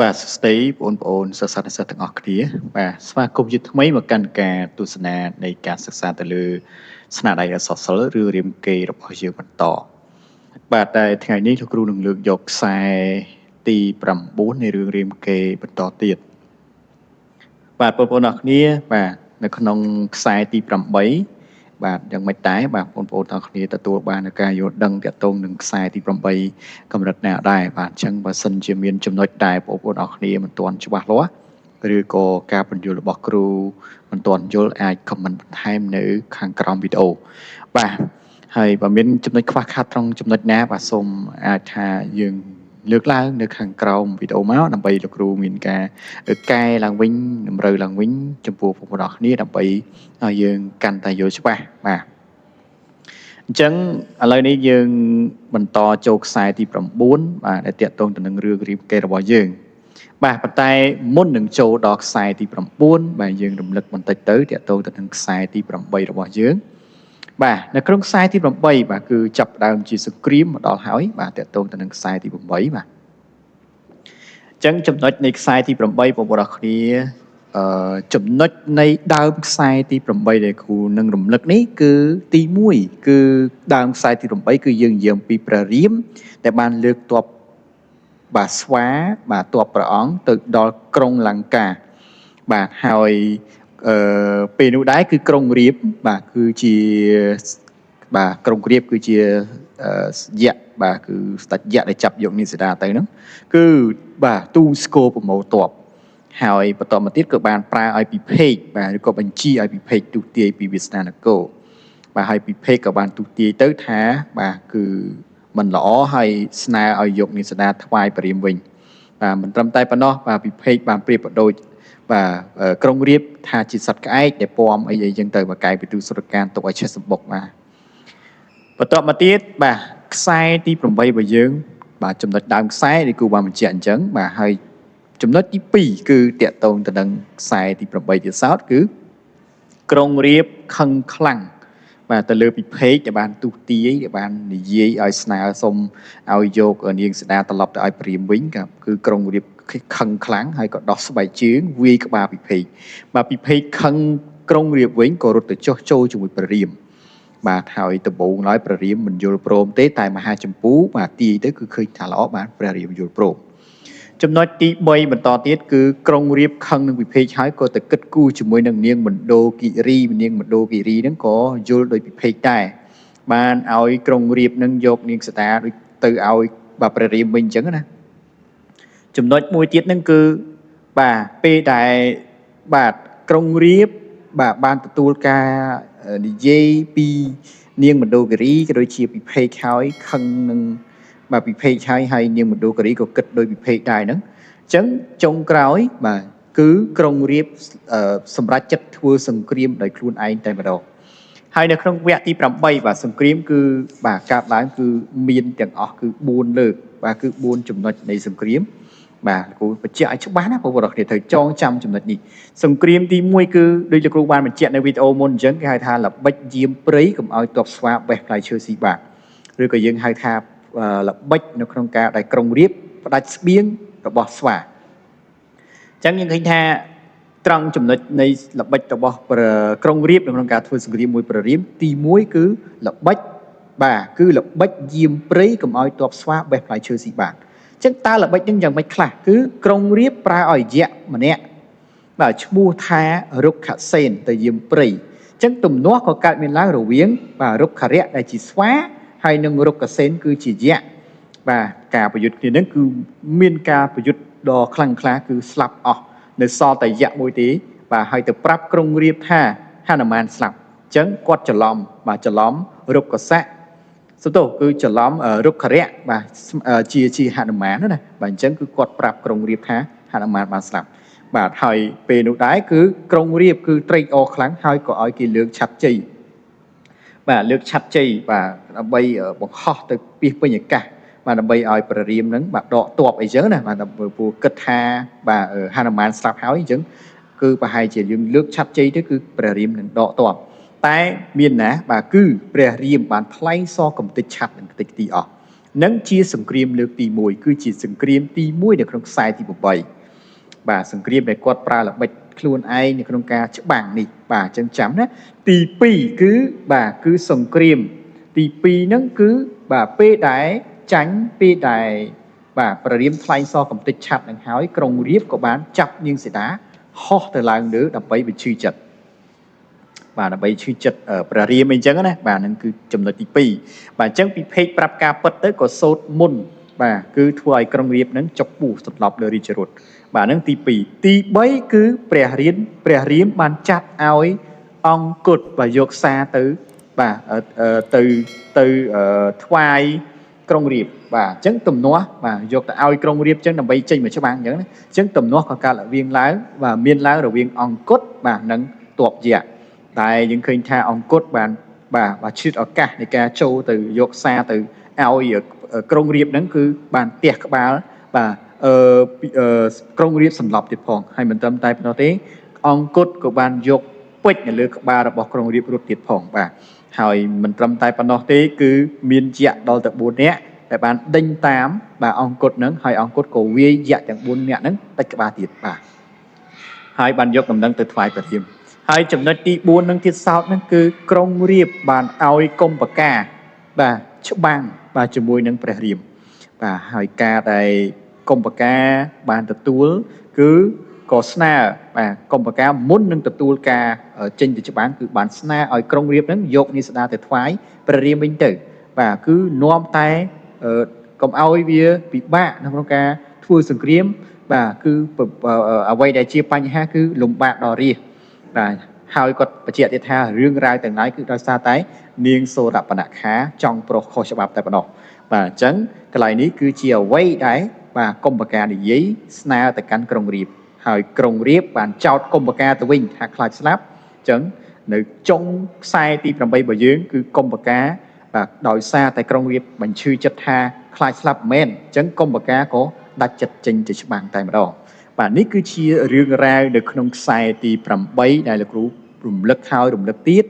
បាទសួស្តីបងប្អូនសិស្សានុសិស្សទាំងអស់គ្នាបាទស្វាគមន៍ជាថ្មីមកកាន់ការទស្សនានៃការសិក្សាទៅលើស្នាដៃអក្សរសិល្ប៍ឬរាមកេរ្តិ៍របស់យើងបន្តបាទតែថ្ងៃនេះលោកគ្រូនឹងលើកយកខ្សែទី9នៃរឿងរាមកេរ្តិ៍បន្តទៀតបាទបងប្អូនអរគ្នាបាទនៅក្នុងខ្សែទី8បាទយ៉ាងម៉េចដែរបាទបងប្អូនទាំងគ្នាទទួលបាននូវការយល់ដឹងទាក់ទងនឹងខ្សែទី8កម្រិតណាដែរបាទអញ្ចឹងបើសិនជាមានចំណុចដែរបងប្អូនអរគ្នាមិនទាន់ច្បាស់លាស់ឬក៏ការបញ្យល់របស់គ្រូមិនទាន់យល់អាច comment បន្ថែមនៅខាងក្រោមវីដេអូបាទហើយបើមានចំណុចខ្វះខាតត្រង់ចំណុចណាបាទសូមអាចថាយើងលើកឡើងនៅខាងក្រោមវីដេអូមកដើម្បីលោកគ្រូមានការកែឡើងវិញតម្រូវឡើងវិញចំពោះបងប្អូនអរគ្នាដើម្បីឲ្យយើងកាន់តែយល់ច្បាស់បាទអញ្ចឹងឥឡូវនេះយើងបន្តចូលខ្សែទី9បាទដែលទាក់ទងទៅនឹងរឿងរាមកេរ្តិ៍របស់យើងបាទប៉ុន្តែមុននឹងចូលដល់ខ្សែទី9បាទយើងរំលឹកបន្តិចទៅទាក់ទងទៅនឹងខ្សែទី8របស់យើងបាទនៅក្នុងខ្សែទី8បាទគឺចាប់ដើមជាសង្គ្រាមមកដល់ហើយបាទទាក់ទងទៅនឹងខ្សែទី8បាទអញ្ចឹងចំណុចនៃខ្សែទី8បងប្អូនអរគ្នាចំណុចនៃដើមខ្សែទី8ដែលគ្រូនឹងរំលឹកនេះគឺទី1គឺដើមខ្សែទី8គឺយើងនិយាយអំពីព្រះរាមដែលបានលើកទ័ពបាទស្វាបាទទ័ពព្រះអង្គទៅដល់ក្រុងលង្កាបាទហើយពេលនោះដែរគឺក្រុងរាពណ៍បាទគឺជាបាទក្រុងរាពណ៍គឺជាយៈបាទគឺស្ដេចយៈដែលចាប់យកនាងសីតាទៅហ្នឹងគឺបាទទូលស្គរប្រមូលទ័ពហើយបន្តមកទៀតក៏បានប្រើឲ្យពិភេកបាទឬក៏បញ្ជាឲ្យពិភេកទូទាយពីវាសនានគរបាទហើយពិភេកក៏បានទូទាយទៅថាបាទគឺមិនល្អហើយស្នើឲ្យយកនាងសីតាថ្វាយព្រះរាមវិញបាទមិនត្រឹមតែប៉ុណ្ណោះបាទពិភេកបានប្រៀបប្រដូចបាទក្រុងរាពណ៍ថាជាសត្វក្អែកដែលពំអីចឹងទៅបកាយពិទូសុរកានទុកឲ្យឆេះសម្បុកបាទបន្តមកទៀតបាទខ្សែទី8របស់យើងបាទចំណុចដើមខ្សែនេះគូបានបញ្ជាក់អញ្ចឹងបាទហើយចំណុចទី2គឺតាក់ទងទៅនឹងខ្សែទី8ទៀតសោតគឺក្រុងរាពណ៍ខឹងខ្លាំងបាទទៅលើពិភេកដែលបានទូទាយដែលបាននិយាយឲ្យស្នើសុំឲ្យយកនាងសីតាត្រឡប់ទៅឲ្យព្រាហ្មណ៍វិញគឺក្រុងរាពណ៍ខឹងខ្លាំងហើយក៏ដោះស្បែកជើងវាយក្បាលពិភេកបាទពិភេកខឹងក្រុងរាពណ៍វិញក៏រត់ទៅចុះចូលជាមួយព្រះរាមបាទហើយដំបូងឡើយព្រះរាមមិនយល់ព្រមទេតែមហាចម្ពូបាទទាយទៅគឺឃើញថាល្អបាទព្រះរាមយល់ព្រមចំណុចទី3បន្តទៀតគឺក្រុងរាពណ៍ខឹងនឹងពិភេកហើយក៏ទៅគិតគូរជាមួយនឹងនាងមណ្ឌោគិរីនាងមណ្ឌោគិរីហ្នឹងក៏យល់ដោយពិភេកដែរបានឲ្យក្រុងរាពណ៍នឹងយកនាងសីតាដូចទៅឲ្យបាទព្រះរាមវិញអញ្ចឹងណាចំណុចមួយទៀតហ្នឹងគឺបាទពេលដែលបាទក្រុងរាពណ៍បាទបានទទួលការនិយាយពីនាងមណ្ឌោគិរីក៏ដូចជាពិភេកហើយខឹងនឹងបាទពិភេកហើយនាងមណ្ឌោគិរីក៏គិតដោយពិភេកដែរហ្នឹងអញ្ចឹងចុងក្រោយបាទគឺក្រុងរាពណ៍សម្រេចចិត្តធ្វើសង្គ្រាមដោយខ្លួនឯងតែម្ដងហើយនៅក្នុងវគ្គទី8បាទសង្គ្រាមគឺបាទកើតឡើងគឺមានទាំងអស់គឺ4លើកបាទគឺ4ចំណុចនៃសង្គ្រាមបាទលោកគ្រូបញ្ជាក់ឲ្យច្បាស់ណាបងប្អូនគ្នាត្រូវចងចាំចំណុចនេះសង្គ្រាមទី1គឺដូចលោកគ្រូបានបញ្ជាក់នៅវីដេអូមុនអញ្ចឹងគេហៅថាល្បិចយាមព្រៃកុំឲ្យទ័ពស្វាបេះផ្លែឈើស៊ីបាទឬក៏យើងហៅថាល្បិចនៅក្នុងការដែលក្រុងរាពណ៍ផ្ដាច់ស្បៀងរបស់ស្វាអញ្ចឹងយើងឃើញថាត្រង់ចំណុចនៃល្បិចរបស់ក្រុងរាពណ៍ក្នុងការធ្វើសង្គ្រាមមួយព្រះរាមទី1គឺល្បិចបាទគឺល្បិចយាមព្រៃកុំឲ្យទ័ពស្វាបេះផ្លែឈើស៊ីបាទចឹងតើល្បិចនឹងយ៉ាងម៉េចខ្លះគឺក្រុងរាពណ៍ប្រើឲ្យយៈម្នាក់បាទឈ្មោះថារុក្ខសេនទៅយាមព្រៃចឹងទំនាស់ក៏កើតមានឡើងរវាងបាទរុក្ខរៈដែលជាស្វាហើយនឹងរុក្ខសេនគឺជាយៈបាទការប្រយុទ្ធគ្នានឹងគឺមានការប្រយុទ្ធដ៏ខ្លាំងក្លាគឺស្លាប់អស់នៅសល់តែយៈមួយទេបាទហើយទៅប្រាប់ក្រុងរាពណ៍ថាហនុមានស្លាប់ចឹងគាត់ច្រឡំបាទច្រឡំរុក្ខសៈសទោគឺច្រឡំរុក្ខរៈបាទជាហនុមានណាបាទអញ្ចឹងគឺគាត់ប្រាប់ក្រុងរាពណ៍ថាហនុមានបានស្លាប់បាទហើយពេលនោះដែរគឺក្រុងរាពណ៍គឺត្រេកអរខ្លាំងហើយក៏ឲ្យគេលើកឆ័ត្រជ័យបាទលើកឆ័ត្រជ័យបាទដើម្បីបង្ហោះទៅពាសពេញអាកាសបាទដើម្បីឲ្យព្រះរាមហ្នឹងបាទដកទ័ពអីចឹងណាបាទពូគិតថាបាទហនុមានស្លាប់ហើយអញ្ចឹងគឺប្រហែលជាយើងលើកឆ័ត្រជ័យទៅគឺព្រះរាមនឹងដកទ័ពតែមានណាបាទគឺព្រះរាមបានថ្លែងសរកំទេចឆ័ត្រនឹងតិចទីអស់ នឹងជាសង្គ្រាមលើកទី1គឺជាសង្គ្រាមទី1នៅក្នុងខ្សែទី8បាទសង្គ្រាមដែលគាត់ប្រើល្បិចខ្លួនឯងនៅក្នុងការច្បាំងនេះបាទអញ្ចឹងចាំណាទី2គឺបាទគឺសង្គ្រាមទី2ហ្នឹងគឺបាទពេលដែលចាញ់ពេលដែលបាទព្រះរាមថ្លែងសរកំទេចឆាត់នឹងហើយក្រុងរាពណ៍ក៏បានចាប់នាងសីតាហោះទៅឡើងលើដើម្បីបញ្ឈឺចិត្តបាទដើម្បីឈឺចិត្តព្រះរាមអីចឹងណាបាទហ្នឹងគឺចំណុចទី2បាទអញ្ចឹងពិភេកប្រាប់ការពិតទៅក៏សូត្រមុនបាទគឺធ្វើឲ្យក្រុងរាពណ៍ហ្នឹងចុកពុះសន្លប់លើរាជរថបាទហ្នឹងទី2ទី3គឺព្រះរាមបានចាត់ឲ្យអង្គុតបាទយកសារទៅបាទទៅថ្វាយក្រុងរាពណ៍បាទអញ្ចឹងទំនាស់បាទយកទៅឲ្យក្រុងរាពណ៍អញ្ចឹងដើម្បីចេញមកច្បាំងអញ្ចឹងណាអញ្ចឹងទំនាស់ក៏កើតឡើងបាទមានឡើងរវាងអង្គុតបាទនិងទ័ពយក្សតែយើងឃើញថាអង្គុតបាទឈឺតឱកាសនៃការចូលទៅយកសារទៅឲ្យក្រុងរាពណ៍ហ្នឹងគឺបានទះក្បាលបាទក្រុងរាពណ៍សន្លប់ទៀតផងហើយមិនត្រឹមតែប៉ុណ្ណោះទេអង្គុតក៏បានយកពេជ្រនៅលើក្បាលរបស់ក្រុងរាពណ៍រត់ទៀតផងបាទហើយមិនត្រឹមតែប៉ុណ្ណោះទេគឺមានយក្សដល់ទៅ4នាក់ដែលបានដេញតាមបាទអង្គុតហ្នឹងហើយអង្គុតក៏វាយយក្សទាំង4នាក់ហ្នឹងដាច់ក្បាលទៀតបាទហើយបានយកដំណឹងទៅថ្វាយព្រះរាមហើយចំណុចទី4នឹងទៀតសោតហ្នឹងគឺក្រុងរាពណ៍បានឲ្យកុម្ពកាបាទច្បាំងបាទជាមួយនឹងព្រះរាមបាទហើយការដែលកុម្ពកាបានទទួលគឺក៏ស្នើបាទកុម្ពកាមុននឹងទទួលការចេញទៅច្បាំងគឺបានស្នើឲ្យក្រុងរាពណ៍ហ្នឹងយកនាងសីតាទៅថ្វាយព្រះរាមវិញទៅបាទគឺនាំតែកុំឲ្យវាពិបាកក្នុងការធ្វើសង្គ្រាមបាទគឺអ្វីដែលជាបញ្ហាគឺលំបាកដល់រាជបាទហើយគាត់បញ្ជាក់ទៀតថារឿងរ៉ាវទាំងឡាយគឺដោយសារតែនាងសូរបនខាចង់ប្រុសខុសច្បាប់តែប៉ុណ្ណោះបាទអញ្ចឹងកន្លែងនេះគឺជាអ្វីដែលបាទកុម្ពកានិយាយស្នើទៅកាន់ក្រុងរាពណ៍ហើយក្រុងរាពណ៍បានចោទកុម្ពកាទៅវិញថាខ្លាចស្លាប់អញ្ចឹងនៅចុងខ្សែទី8របស់យើងគឺកុម្ពកាបាទដោយសារតែក្រុងរាពណ៍បញ្ឈឺចិត្តថាខ្លាចស្លាប់មែនអញ្ចឹងកុម្ពកាក៏ដាច់ចិត្តចេញទៅច្បាំងតែម្ដងបាទនេះគឺជារឿងរ៉ាវនៅក្នុងខ្សែទី8ដែលលោកគ្រូរំលឹកហើយរំលឹកទៀត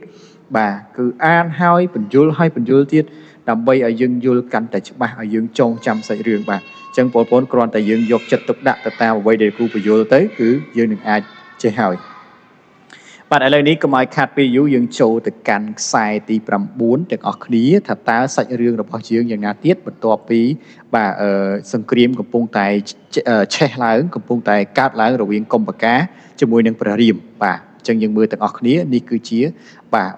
បាទគឺអានហើយបញ្យល់ទៀតដើម្បីឲ្យយើងយល់កាន់តែច្បាស់ឲ្យយើងចងចាំសាច់រឿងបាទអញ្ចឹងបងប្អូនគ្រាន់តែយើងយកចិត្តទុកដាក់ទៅតាមអ្វីដែលគ្រូបញ្យល់ទៅគឺយើងនឹងអាចចេះហើយបាទឥឡូវនេះកុំឲ្យខាត់ពេលយូរយើងចូលទៅកាន់ខ្សែទី9ទាំងអស់គ្នាថាតើសាច់រឿងរបស់យើងយ៉ាងណាទៀតបន្ទាប់ពីបាទសង្គ្រាមកំពុងតែឆេះឡើងកំពុងតែកើតឡើងរវាងកុម្ពកាជាមួយនឹងព្រះរាមបាទអញ្ចឹងយើងមើលទាំងអស់គ្នានេះគឺជាបាទ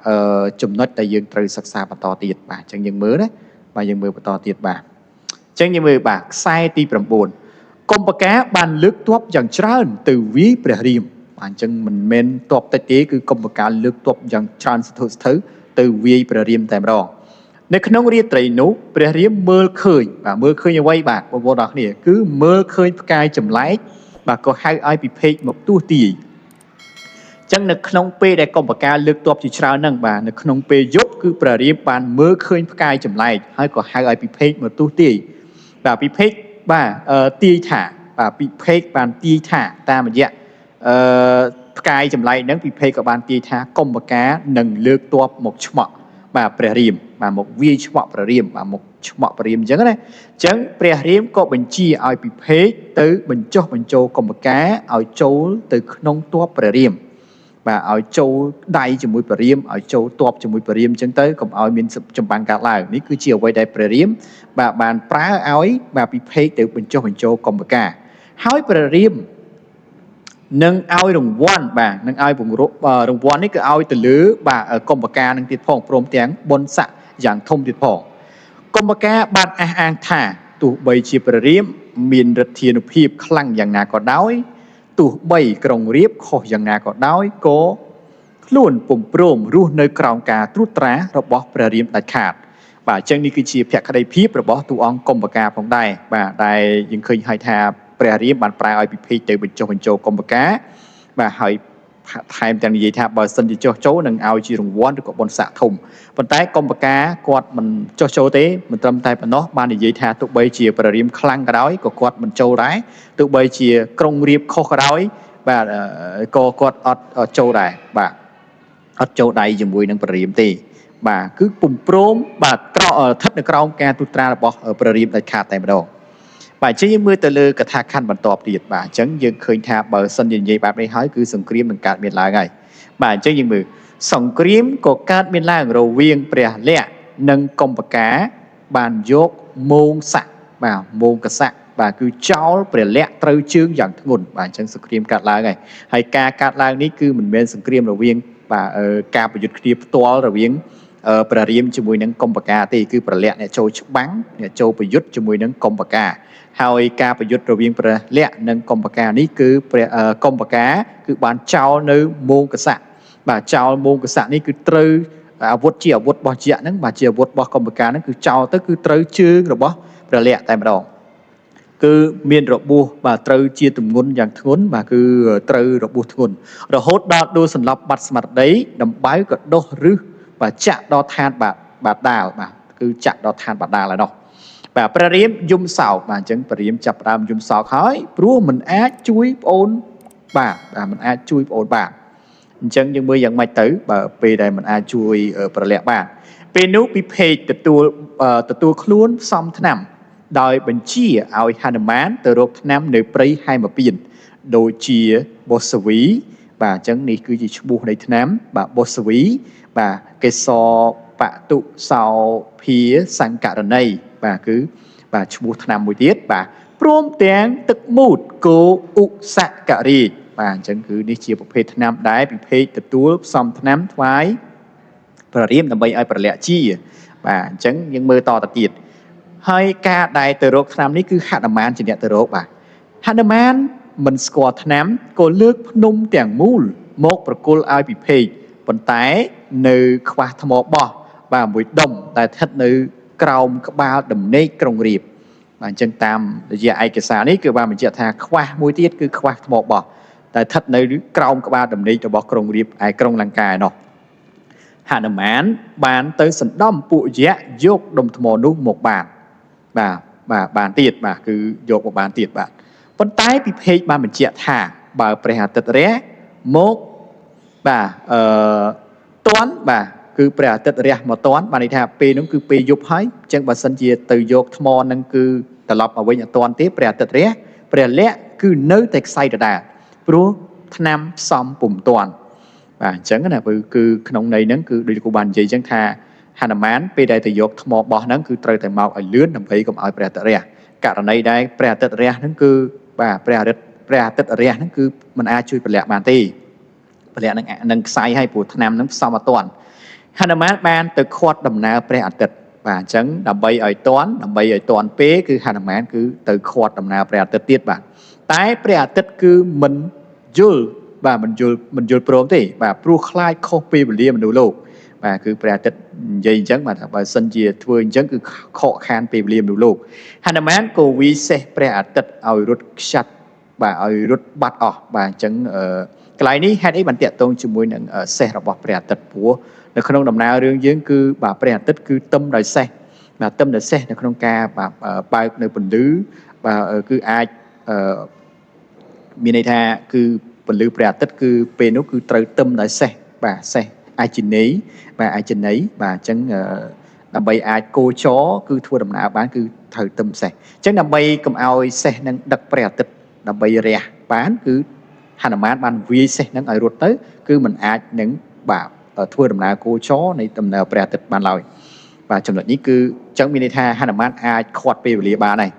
ចំណុចដែលយើងត្រូវសិក្សាបន្តទៀតបាទអញ្ចឹងយើងមើលណាបាទយើងមើលបន្តទៀតបាទអញ្ចឹងយើងមើលបាទខ្សែទី9កុម្ពកាបានលើកទ័ពយ៉ាងច្រើនទៅវាយព្រះរាមបាទអញ្ចឹងមិនមែនទ័ពតិចទេគឺកុម្ពកាលើកទ័ពយ៉ាងច្រើនស្ទើទៅវាយព្រះរាមតែម្ដងនៅក្នុងរាត្រីនោះព្រះរាមមើលឃើញបាទមើលឃើញអ្វីបាទបងប្អូនទាំងគ្នាគឺមើលឃើញផ្កាយចម្លែកបាទក៏ហៅឲ្យពិភេកមកទស្សទាយចឹងនៅក្នុងពេលដែលកុម្ពកាលើកទ័ពជាច្រើនហ្នឹងបាទនៅក្នុងពេលយប់គឺព្រះរាមបានមើលឃើញផ្កាយចម្លែកហើយក៏ហៅឲ្យពិភេកមកទស្សទាយបាទពិភេកបាទទាយថាបាទពិភេកបានទាយថាតាមរយៈផ្កាយចម្លែកហ្នឹងពិភេកក៏បានទាយថាកុម្ពកានឹងលើកទ័ពមកឆ្មក់បាទព្រះរាមបាទមកវាយឆ្មក់ព្រះរាមបាទមកឆ្មក់ព្រះរាមអញ្ចឹងណាអញ្ចឹងព្រះរាមក៏បញ្ជាឲ្យពិភេកទៅបញ្ចុះបញ្ចូលកុម្ពកាឲ្យចូលទៅក្នុងទ័ពព្រះរាមបាទឲ្យចូលដៃជាមួយព្រះរាមឲ្យចូលទ័ពជាមួយព្រះរាមអញ្ចឹងទៅកុំឲ្យមានចម្បាំងកើតឡើងនេះគឺជាអ្វីដែលព្រះរាមបាទបានប្រើឲ្យបាទពិភេកទៅបញ្ចុះបញ្ចូលកុម្ពកាហើយព្រះរាមនឹងឲ្យរង្វាន់បាទនឹងឲ្យរង្វាន់នេះគឺឲ្យទៅលើបាទកុម្ពកានឹងទៀតផងព្រមទាំងបុណ្យស័ក្តិយ៉ាងធំទៀតផងកុម្ពកាបានអះអាងថាទោះបីជាព្រះរាមមានឫទ្ធានុភាពខ្លាំងយ៉ាងណាក៏ដោយទោះបីក្រុងរាពណ៍ខុសយ៉ាងណាក៏ដោយក៏ខ្លួនពុំព្រមរស់នៅក្រោមការត្រួតត្រារបស់ព្រះរាមដាច់ខាតបាទអញ្ចឹងនេះគឺជាភក្តីភាពរបស់តួអង្គកុម្ពកាផងដែរបាទដែលយើងឃើញហើយថាព្រះរាមបានប្រើឲ្យពិភេកទៅបញ្ចុះបញ្ចូលកុម្ពកាបាទហើយថែមទាំងនិយាយថាបើសិនជាចុះចូលនឹងឲ្យជារង្វាន់ឬក៏បុណ្យស័ក្តិធំប៉ុន្តែកុម្ពកាគាត់មិនចុះចូលទេមិនត្រឹមតែប៉ុណ្ណោះបាននិយាយថាទោះបីជាព្រះរាមខ្លាំងក៏ដោយក៏គាត់មិនចូលដែរទោះបីជាក្រុងរាពណ៍ខុសក៏ដោយបាទក៏គាត់អត់ចូលដែរបាទអត់ចូលដៃជាមួយនឹងព្រះរាមទេបាទគឺពុំព្រមបាទត្រ thấtនៅក្រោមការទូត្រារបស់ព្រះរាមដាច់ខាតតែម្ដងបាទអញ្ចឹងយើងមើលទៅលើកថាខណ្ឌបន្តទៀតបាទអញ្ចឹងយើងឃើញថាបើសិនជានិយាយបែបនេះហើយគឺសង្គ្រាមនឹងកើតមានឡើងហើយបាទអញ្ចឹងយើងមើលសង្គ្រាមក៏កើតមានឡើងរវាងព្រះលក្សណ៍និងកុម្ពកាបានយកមោងស័កបាទមោងកស័កបាទគឺចោលព្រះលក្សណ៍ត្រូវជើងយ៉ាងធ្ងន់បាទអញ្ចឹងសង្គ្រាមកើតឡើងហើយការកើតឡើងនេះគឺមិនមែនសង្គ្រាមរវាងបាទការប្រយុទ្ធគ្នាផ្ទាល់រវាងព្រះរាមជាមួយនឹងកុម្ពកាទេគឺព្រះលក្សណ៍អ្នកចូលច្បាំងអ្នកចូលប្រយុទ្ធជាមួយនឹងកុម្ពកាហើយការប្រយុទ្ធរវាងព្រះលក្សណ៍និងកុម្ពកានេះគឺព្រះកុម្ពកាគឺបានចោលនៅមោងកស័កបាទចោលមោងកស័កនេះគឺត្រូវអាវុធជាអាវុធរបស់យក្សហ្នឹងបាទជាអាវុធរបស់កុម្ពកាហ្នឹងគឺចោលទៅគឺត្រូវជើងរបស់ព្រះលក្សណ៍តែម្ដងគឺមានរបួសបាទត្រូវជាទម្ងន់យ៉ាងធ្ងន់បាទគឺត្រូវរបួសធ្ងន់រហូតដល់ដួលសន្លប់បាត់ស្មារតីដំបៅក៏ដុសរឹសបាទចាក់ដល់ឋានបាតាលបាទគឺចាក់ដល់ឋានបាតាលឯណោះបាទព្រះរាមយំសោកបាទអញ្ចឹងព្រះរាមចាប់ផ្ដើមយំសោកហើយព្រោះមិនអាចជួយប្អូនបាទមិនអាចជួយប្អូនបាទអញ្ចឹងយើងមើលយ៉ាងម៉េចទៅបើពេលដែលមិនអាចជួយព្រះលក្សណ៍បានពេលនោះពិភេកទទួលខ្លួនផ្សំថ្នាំដោយបញ្ជាឲ្យហនុមានទៅរកថ្នាំនៅព្រៃហែមពៀនដូចជាបោសវីបាទអញ្ចឹងនេះគឺជាឈ្មោះនៃថ្នាំបាទបោសវីបាទកេសរបតុសោភាសង្ករណីបាទគឺបាទឈ្មោះថ្នាំមួយទៀតបាទព្រមទាំងទឹកមូតគោឧសករីបាទអញ្ចឹងគឺនេះជាប្រភេទថ្នាំដែលពិភេកទទួលផ្សំថ្នាំថ្វាយព្រះរាមដើម្បីឲ្យព្រះលក្សណ៍ជាបាទអញ្ចឹងយើងមើលតទៅទៀតហើយការដែលទៅរកថ្នាំនេះគឺហនុមានជាអ្នកទៅរកបាទហនុមានមិនស្គាល់ថ្នាំក៏លើកភ្នំទាំងមូលមកប្រគល់ឲ្យពិភេកប៉ុន្តែនៅខ្វះថ្មបោះបាទមួយដុំដែលស្ថិតនៅក្រោមក្បាលដំណេកក្រុងរាពណ៍បាទអញ្ចឹងតាមរយៈឯកសារនេះគឺបានបញ្ជាក់ថាខ្វះមួយទៀតគឺខ្វះថ្មបោះតែស្ថិតនៅក្រោមក្បាលដំណេករបស់ក្រុងរាពណ៍ឯក្រុងលង្កាឯណោះហនុមានបានទៅសណ្ដំពួកយក្សយកដុំថ្មនោះមកបានទៀតបាទគឺយកមកបានទៀតបាទប៉ុន្តែពិភេកបានបញ្ជាក់ថាបើព្រះអាទិត្យរះមកបាទតាន់បាទគឺព្រះអាទិត្យរះមកតាន់បានន័យថាពេលនោះគឺពេលយប់ហើយអញ្ចឹងបើសិនជាទៅយកថ្មហ្នឹងគឺត្រឡប់មកវិញអត់តាន់ទេព្រះអាទិត្យរះព្រះលក្សណ៍គឺនៅតែខ្សែដដែលព្រោះថ្នាំផ្សំពុំតាន់បាទអញ្ចឹងណាគឺក្នុងន័យហ្នឹងគឺដូចគូបាននិយាយអញ្ចឹងថាហនុមានពេលដែលទៅយកថ្មបោះហ្នឹងគឺត្រូវតែមកឲ្យលឿនដើម្បីកុំឲ្យព្រះអាទិត្យរះករណីដែលព្រះអាទិត្យរះហ្នឹងគឺបាទព្រះអាទិត្យរះហ្នឹងគឺមិនអាចជួយព្រះលក្សណ៍បានទេព្រះលក្សណ៍នឹងខ្សែឲ្យព្រោះថ្នាំហ្នឹងផ្សំអត់តាន់ហនុមានបានទៅខាត់ដំណើរព្រះអាទិត្យបាទអញ្ចឹងដើម្បីឲ្យតាន់ពេលគឺហនុមានគឺទៅខាត់ដំណើរព្រះអាទិត្យទៀតបាទតែព្រះអាទិត្យគឺមិនយល់បាទមិនយល់ព្រមទេបាទព្រោះខ្លាចខុសពេលវេលាមនុស្សលោកបាទគឺព្រះអាទិត្យនិយាយអញ្ចឹងបាទបើសិនជាធ្វើអញ្ចឹងគឺខកខានពេលវេលាមនុស្សលោកហនុមានក៏វាយសេះព្រះអាទិត្យឲ្យរត់ខ្ចាត់បាទឲ្យរត់បាត់អស់បាទអញ្ចឹងកន្លែងនេះហេតុអីបានតាក់ទងជាមួយនឹងសេះរបស់ព្រះអាទិត្យព្រោះនៅក្នុងដំណើររឿងយើងគឺបាទព្រះអាទិត្យគឺទឹមដោយសេះបាទទឹមដោយសេះនៅក្នុងការបាទបើកនៅពន្លឺបាទគឺអាចមានន័យថាគឺពន្លឺព្រះអាទិត្យគឺពេលនោះគឺត្រូវទឹមដោយសេះបាទសេះអាជីនីបាទអាជីនីបាទអញ្ចឹងដើម្បីអាចគោចរគឺធ្វើដំណើរបានគឺត្រូវទឹមសេះអញ្ចឹងដើម្បីកុំឲ្យសេះនឹងដឹកព្រះអាទិត្យដើម្បីរះបានគឺហនុមានបានវាយសេះនឹងឲ្យរត់ទៅគឺមិនអាចនឹងបាទធ្វើដំណើរគោចរនៃដំណើរព្រះអាទិត្យបានឡើយបាទចំណុចនេះគឺអញ្ចឹងមានន័យថាហនុមានអាចខាត់ពេលវេលាបានហើយ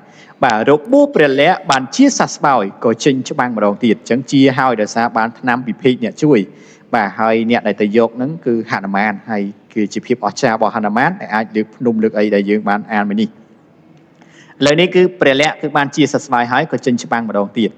បាទរបួសព្រះលក្សណ៍បានជាសះស្បើយក៏ចេញច្បាំងម្ដងទៀតអញ្ចឹងជាហើយដោយសារបានថ្នាំពិភេកអ្នកជួយបាទហើយអ្នកដែលទៅយកហ្នឹងគឺហនុមានហើយគឺជាភាពអស្ចារ្យរបស់ហនុមានដែលអាចលើកភ្នំលើកអីដែលយើងបានអានមកនេះឥឡូវនេះគឺព្រះលក្សណ៍គឺបានជាសះស្បើយហើយក៏ចេញច្បាំងម្ដងទៀត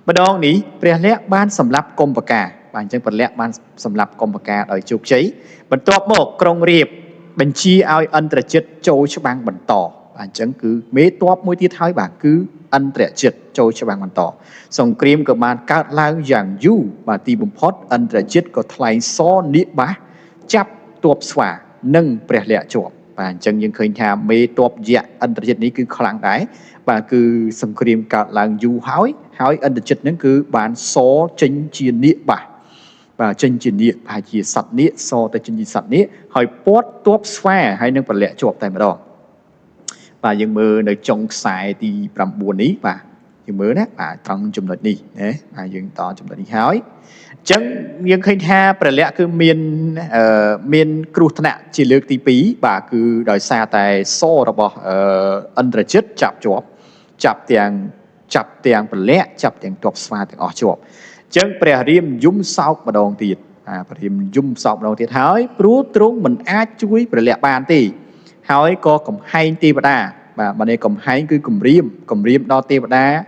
ម្ដងនេះព្រះលក្សណ៍បានសម្លាប់កុម្ពកាបាទអញ្ចឹងព្រះលក្សណ៍បានសម្លាប់កុម្ពកាដោយជោគជ័យបន្ទាប់មកក្រុងរាពណ៍បញ្ជាឲ្យឥន្ទ្រជិតចូលច្បាំងបន្តបាទអញ្ចឹងគឺមេទ័ពមួយទៀតហើយបាទគឺឥន្ទ្រជិតចូលច្បាំងបន្តសង្គ្រាមក៏បានកើតឡើងយ៉ាងយូរបាទទីបំផុតឥន្ទ្រជិតក៏ថ្លែងសរនិបាសចាប់ទ័ពស្វានិងព្រះលក្សណ៍ជាប់បាទអញ្ចឹងយើងឃើញថាមេទ័ពយក្សឥន្ទ្រជិតនេះគឺខ្លាំងដែរបាទគឺសង្គ្រាមកើតឡើងយូរហើយឥន្ទ្រជិតហ្នឹងគឺបានសរចេញជានិបាស và chân chỉ niệm hay chỉ sạch niệm so tới chân chỉ sạch niệm hỏi bót tuốt xoa hay nâng bật lẹ chuột tại mà đó và những mơ nơi trong xài thì làm buồn ý và những mơ đó và trong chùm lệch đi đấy và những tỏ chùm lệch đi hỏi chẳng những khi ha bật lẹ cứ miền cừu nặng chỉ lược tí pí và cứ đòi xa tại so rồi bỏ ân ra chết chập tiền bật lẹ chập tiền tuốt xoa tiền ở chuột chẳng bè riêng dung sau mà đòn tiệt riêng dung sau mà đòn tiệt hỏi prú trúng mình ác chuối bè lẹ bàn tì hỏi có cầm hai tì bờ đà và đây cầm hai cứ cầm riêng đo tì bờ đà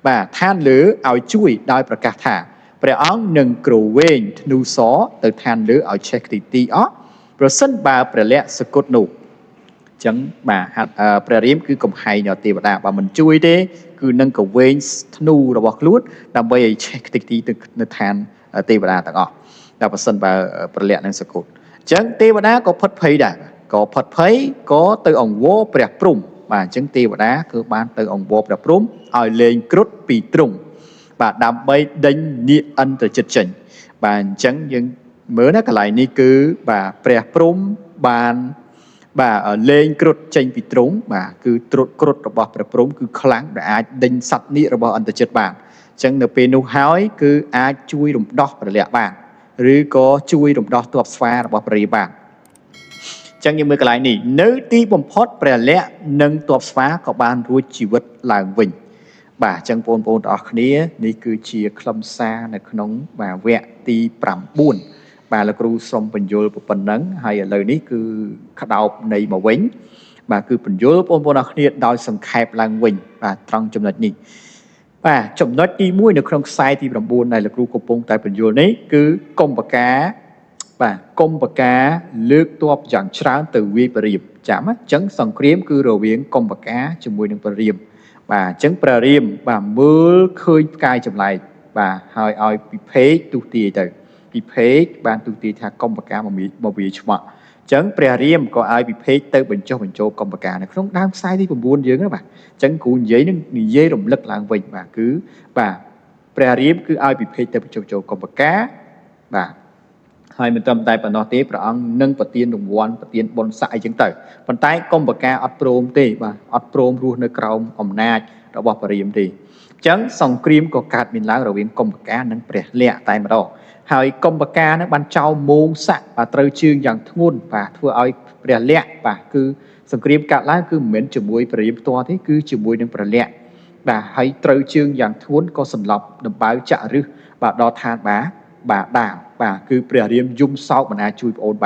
và than lửa ao chuối đòiประกาศ thả bè óng nâng cừu ven nu xó từ than lửa ao check tì ó rồi sân bà bè lẹ scut nụ chẳng mà bè riêng cứ cầm hai nhỏ tì bờ đà và mình chuối thế cứ nâng cầu ven nu rồi bọc lút làm bây check tì từ than tì bờ đà tặng ọ là bà sân bà bè lẹ nâng scut chẳng tì bờ đà có phật phây đã có phật phấy có từ ông vô bẹt prum và chứng tì vào đá cứ bán từ ông vô bẹt prum ở lên cốt bị trùng và đam bay đánh niệm ân từ chật chỉnh và chứng những mới nó cái lại ni cứ và bẹt prum bàn và ở lên cốt chỉnh bị trúng và cứ cốtរបស់bẹt prum cứ kháng để ai đánh sắt niệmរបស់ân từ chật bàn chứng được bên nô hói cứ ai chui đụng đỏ và lẹ bàn rồi có chui đụng đỏ tuột phaរបស់ប្រិយបានchẳng như mấy cái lại này nếu tí bom phốt bè lẽ nâng tuột phá có ban ruột chỉ vật làng vinh bà chẳng bồn đó khía này cứ chia khâm xa này nóng và vẹn tí pram buồn bà là cru xong bình dồi của phần nắng hay là lời ní cứ khát đau này mà vĩnh bà cứ bình dồi bồn đó khía đòi sầm khẹp làng vinh bà trong trong lệch này bà trong nói đi muối được không sai thì pram buồn này là cru cục bông tại bình dồi này cứ công bạc cá và công bậc cá lướt toп chẳng trán từ vi bariêm chạm chấn sòng kiếm cứ rồi biến công bậc cá cho mùi đường bariêm và chấn bariêm và mưa khơi cay chậm lại và hơi oi bị phế tu tì từ bị phế ban tu tì thà công bậc cá mà bị chậm chấn bariêm có ai bị phế tới bên châu công bậc cá này không đang sai đi còn buồn dữ các bạn chấn cụ giấy nó dễ động lực làng vịnh và cứ và bariêm cứ ai bị phế tới bên châu công bậc cá và hai mình tâm tay bản nó tiếp là ông nâng bật tiền đồng quan bật tiền bón sại chứng tử bàn tay công bậc ca ắt prom tê và ắt prom luôn nơi cầu ông na đó bỏ vào riêng thì chấn sòng cream có cát mình lá rồi biến công bậc ca nâng bẹt lẹ tay mà đó hai công bậc ca nó ban trao môn sạ và trâu chương dạng thôn và thua ai bẹt lẹ và cứ sòng cream cát lá cứ miễn chửi muối bẹt to thế cứ chửi muối nâng bẹt lẹ và hay trâu chương dạng thôn có sần lọc đầm báo chạ rư và đo than bá bà đảo và cứ bè riêng dung sau mà chui ôn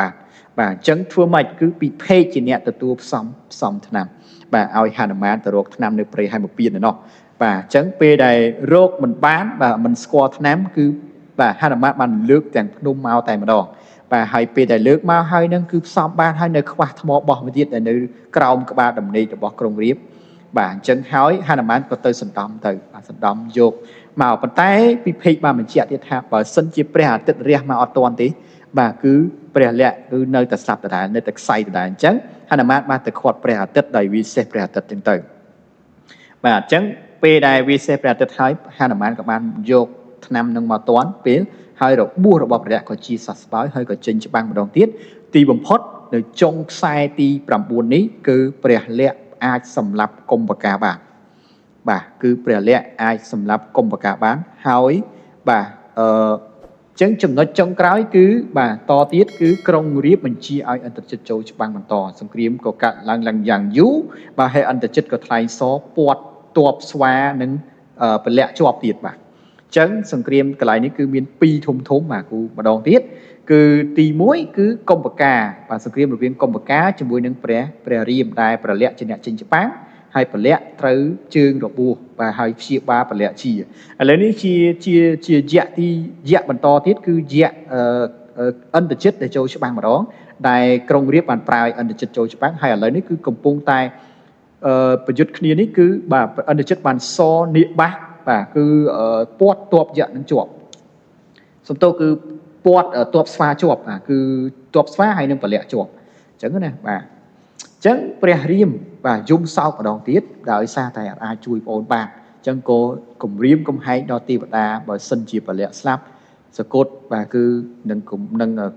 bà chấn thua mạch cứ bị phê chỉ nhẹ từ tu xong thế nào bà ao hàn mán từ rốt năm nơi pre hai một pin nữa nó và chấn phê này rốt mình bán và mình score thế nám cứ và hàn mán mình lướt chẳng nung mau tay mà đỏ và hai phê này lướt mau hai nâng cứ xong ban hai nơi khoa thầm bỏ một tiết để nơi cầu các ba đầm này để bỏ công riếp bà chấn hói hàn mán có tới sân đom từ và sân đom vô mà bàn tay bị phê mà mình chạy đi tháp và sân chia pre tết riêng mà ở toàn tí bà cứ pre lẹ cứ nơi tật sập tật đại nơi tật say tật đại chấn hay là mà tật khọt pre tết đầy vi xe pre tết từng từ và chấn pe đầy vi xe pre tết hay là các bạn vô năm nâng mà toán pin hay rồi bua rồi bọc pre có chi sạch bói hơi có chân cho băng một đồng tiết tì bấm phốt để trong sai tì làm buồn ní cứ pre lẹ ai sầm lập công bậc cả bạn bà cứ bè lẹ ai sầm lập công bậc cả bán hỏi bà chấn chừng nó trong cái cứ bà to tiết cứ công riết mình chia ai ăn chất châu cho bằng to sông kiếm có cả lằng dạng dú bà hay ăn chất có thay số bọt tuột xoa nâng bè lẹ cho học tiệt bà chấn sông kiếm cái lại ní cứ miền pi thôm mà cụ mà đòn tiết cứ tì muối cứ công bậc cả và sông kiếm một viên công bậc cá cho muối nâng bè riêng đài bè lẹ trên nhẹ trên chụp bán hai bè lẹ trứ chương rồi bùa và hai chia ba bè lẹ chia lấy ní chia dạ thì dạ bằng to tiết cứ dạ ân chất để cho bằng mà đó đài công riết bàn prai ân chất cho bằng hay là lấy ní cứ cầm pung tayประยุทธ์គ្នានេះគឺបាទអន្តរជាតិបានសនៀកបាសបាទគឺពាត់តបយកនឹងជាប់សំទោគឺពាត់តបស្វាជាប់គឺតបស្វាហើយនឹងបលៈជាប់អញ្ចឹងណាបាទអញ្ចឹងព្រះរាមបាទយំសោកម្ដងទៀតដោយសារតែអាចជួយបងអូនបានអញ្ចឹងក៏គម្រាមកំហែងដល់ទេវតាបើសិនជាបលៈស្លាប់ សកតបាទគឺនឹង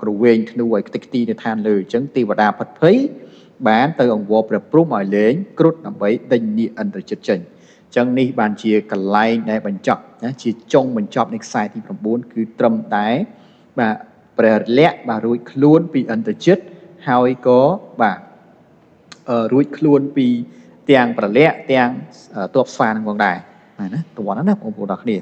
ក្រវែងធ្នូឲ្យខ្ទេចខ្ទីនៅឋានលើអញ្ចឹងទេវតាផិតភ័យបានទៅអង្វរព្រះព្រំឲ្យលេងគ្រុឌដើម្បីដេញនាគឥន្ទ្រជិតចេញអញ្ចឹងនេះបានជាកលែងដែលបញ្ចប់ណាជាចុងបញ្ចប់នៃខ្សែទី9គឺត្រឹមតែបាទព្រះលក្ខណ៍បាទរួចខ្លួនពីឥន្ទ្រជិតហើយក៏បាទរួចខ្លួនពីទាំងប្រលក្ខទាំងទ័ពស្វានឹងផងដែរបាទណាតួណាបងប្អូនទាំងគ្នា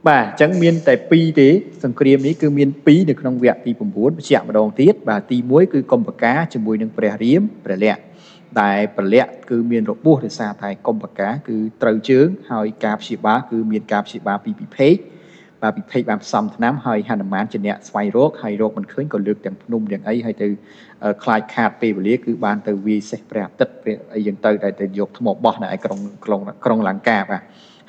បាទអញ្ចឹងមានតែ2ទេសង្គ្រាមនេះគឺមាន2នៅក្នុងវគ្គទី9បញ្ជាក់ម្ដងទៀតបាទទី1គឺកុម្ពកាជាមួយនឹងព្រះរាមព្រះលក្ខណ៍តែព្រះលក្ខណ៍គឺមានរបួសដោយសារតែកុម្ពកាគឺត្រូវជើងហើយការព្យាបាលគឺមានការព្យាបាលពីពិភេកបាទពិភេកបានផ្សំថ្នាំហើយហនុមានជាអ្នកស្វែងរកហើយរកមិនឃើញក៏លើកទាំងភ្នំទាំងអីហើយទៅខ្លាចខាតពេលវេលាគឺបានទៅវាយសេះព្រះអាទិត្យព្រះអីយ៉ាងទៅតែយកថ្មបោះនៅឯក្រុងលង្កាបាទ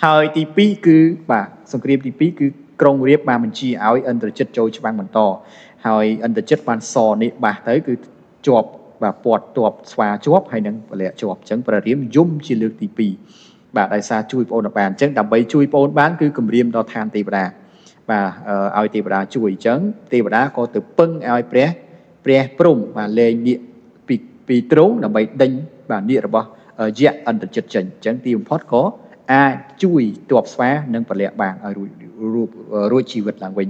ហើយទី2គឺបាទសង្គ្រាមទី2គឺក្រុងរាពណ៍បានបញ្ជាឲ្យឥន្ទ្រជិតចូលច្បាំងបន្តហើយឥន្ទ្រជិតបានសនេះបាសទៅគឺជាប់បាទពាត់ទ័ពស្វាជាប់ហើយនឹងពលៈជាប់អញ្ចឹងព្រះរាមយំជាលើកទី2បាទដោយសារជួយប្អូនបានអញ្ចឹងដើម្បីជួយប្អូនបានគឺគម្រាមដល់ឋានទេវតាបាទឲ្យទេវតាជួយអញ្ចឹងទេវតាក៏ទៅពឹងឲ្យព្រះព្រំបាទលែងនាគពីទ្រង់ដើម្បីដេញបាទនាគរបស់យក្សឥន្ទ្រជិតចេញអញ្ចឹងទីបំផុតក៏អាចជួយទ័ពស្វានិងពលៈបានឲ្យរួចជីវិតឡើងវិញ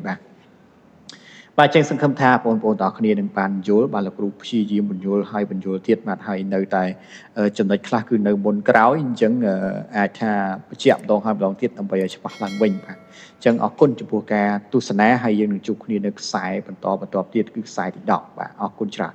បាទចឹងសង្ឃឹមថាបងប្អូនទាំងគ្នានឹងបានយល់បាទលោកគ្រូព្យាយាមបញ្យល់ហើយបញ្យល់ទៀតបាទហើយនៅតែចំណុចខ្លះគឺនៅមុនក្រោយអញ្ចឹងអាចថាបញ្ជាក់ម្ដងហើយម្ដងទៀតដើម្បីឲ្យច្បាស់ឡើងវិញបាទអញ្ចឹងអរគុណចំពោះការទស្សនាហើយយើងនឹងជួបគ្នានៅខ្សែបន្តទៀតគឺខ្សែទី10បាទអរគុណច្រើន